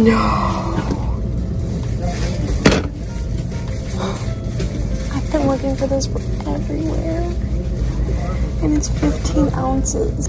No. I've been looking for this everywhere. And it's 15 ounces.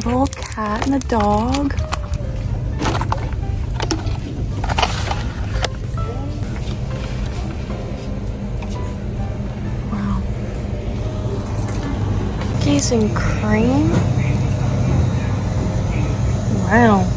Little cat and a dog. Wow. Cookies and cream. Wow.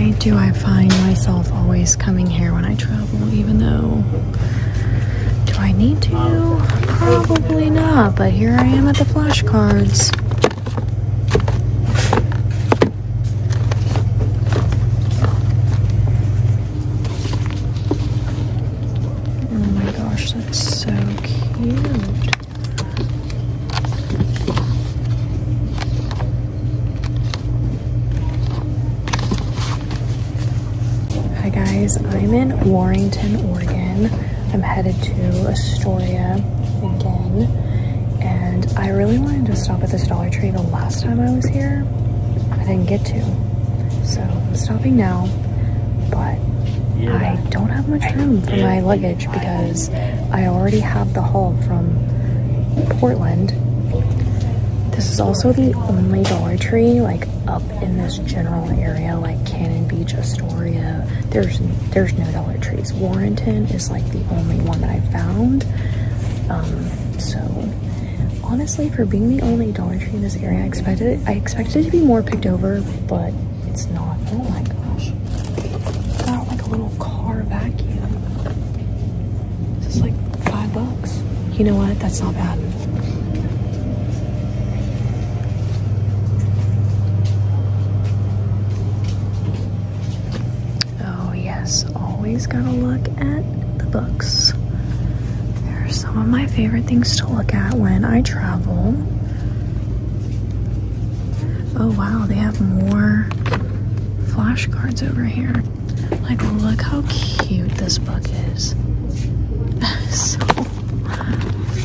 Why do I find myself always coming here when I travel, even though, do I need to? Probably not, but here I am at the flashcards. Oh my gosh, that's so cute. Hi guys, I'm in Warrenton, Oregon. I'm headed to Astoria again, and I really wanted to stop at this Dollar Tree the last time I was here. I didn't get to, so I'm stopping now, but I don't have much room for my luggage because I already have the haul from Portland. This is also the only Dollar Tree like up in this general area, like Cannon Beach, Astoria. There's no Dollar Trees. Warrenton is like the only one that I found. So honestly, for being the only Dollar Tree in this area, I expected it to be more picked over, but it's not. Oh my gosh. Got like a little car vacuum. This is like $5. You know what? That's not bad. Always gotta look at the books. There are some of my favorite things to look at when I travel. Oh wow, they have more flashcards over here. Like, look how cute this book is. So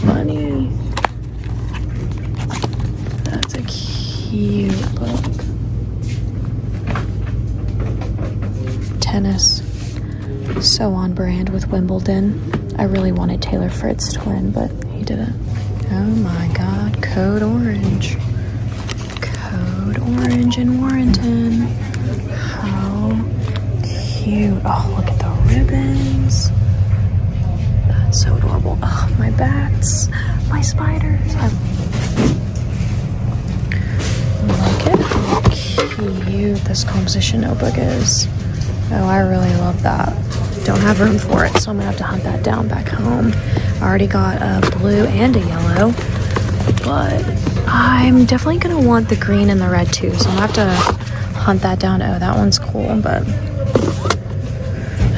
funny. That's a cute book. Tennis. So on brand with Wimbledon. I really wanted Taylor Fritz to win, but he didn't. Oh my god, Code Orange. Code Orange in Warrenton. How cute. Oh, look at the ribbons. That's so adorable. Oh, my bats. My spiders. Look at how cute this composition notebook is. Oh, I really love that. Don't have room for it, so I'm gonna have to hunt that down back home. I already got a blue and a yellow, but I'm definitely gonna want the green and the red too, so I'm gonna have to hunt that down. Oh, that one's cool, but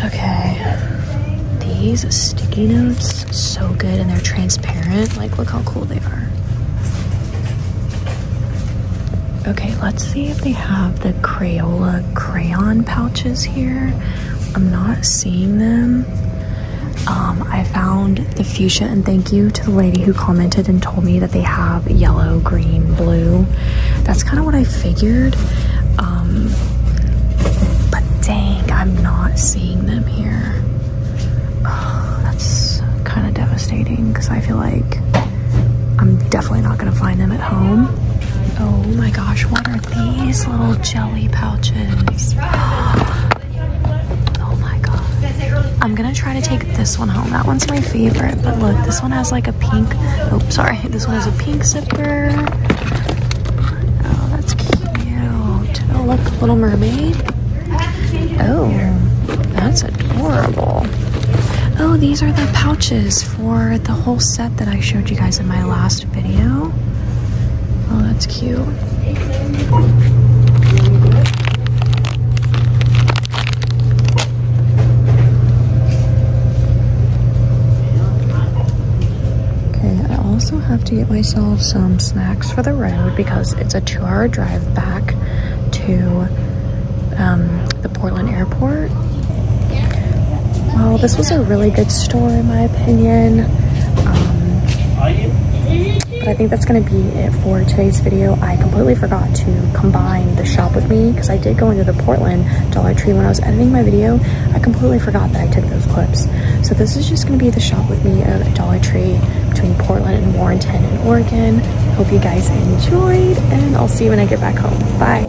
okay. These sticky notes, so good, and they're transparent. Like, look how cool they are. Okay, let's see if they have the Crayola crayon pouches here. I'm not seeing them. I found the fuchsia, and thank you to the lady who commented and told me that they have yellow, green, blue. That's kind of what I figured. But dang, I'm not seeing them here. Oh, that's kind of devastating because I feel like I'm definitely not gonna find them at home. Oh my gosh, what are these little jelly pouches? Oh my god. I'm gonna try to take this one home. That one's my favorite, but look, this one has like a pink, oh, sorry. This one has a pink zipper. Oh, that's cute. Oh, look, Little Mermaid. Oh, that's adorable. Oh, these are the pouches for the whole set that I showed you guys in my last video. Oh, that's cute. Okay, I also have to get myself some snacks for the road because it's a 2-hour drive back to the Portland airport. Well, this was a really good store in my opinion. But I think that's going to be it for today's video. I completely forgot to combine the shop with me because I did go into the Portland Dollar Tree when I was editing my video. I completely forgot that I took those clips. So this is just going to be the shop with me of Dollar Tree between Portland and Warrenton in Oregon. Hope you guys enjoyed, and I'll see you when I get back home. Bye.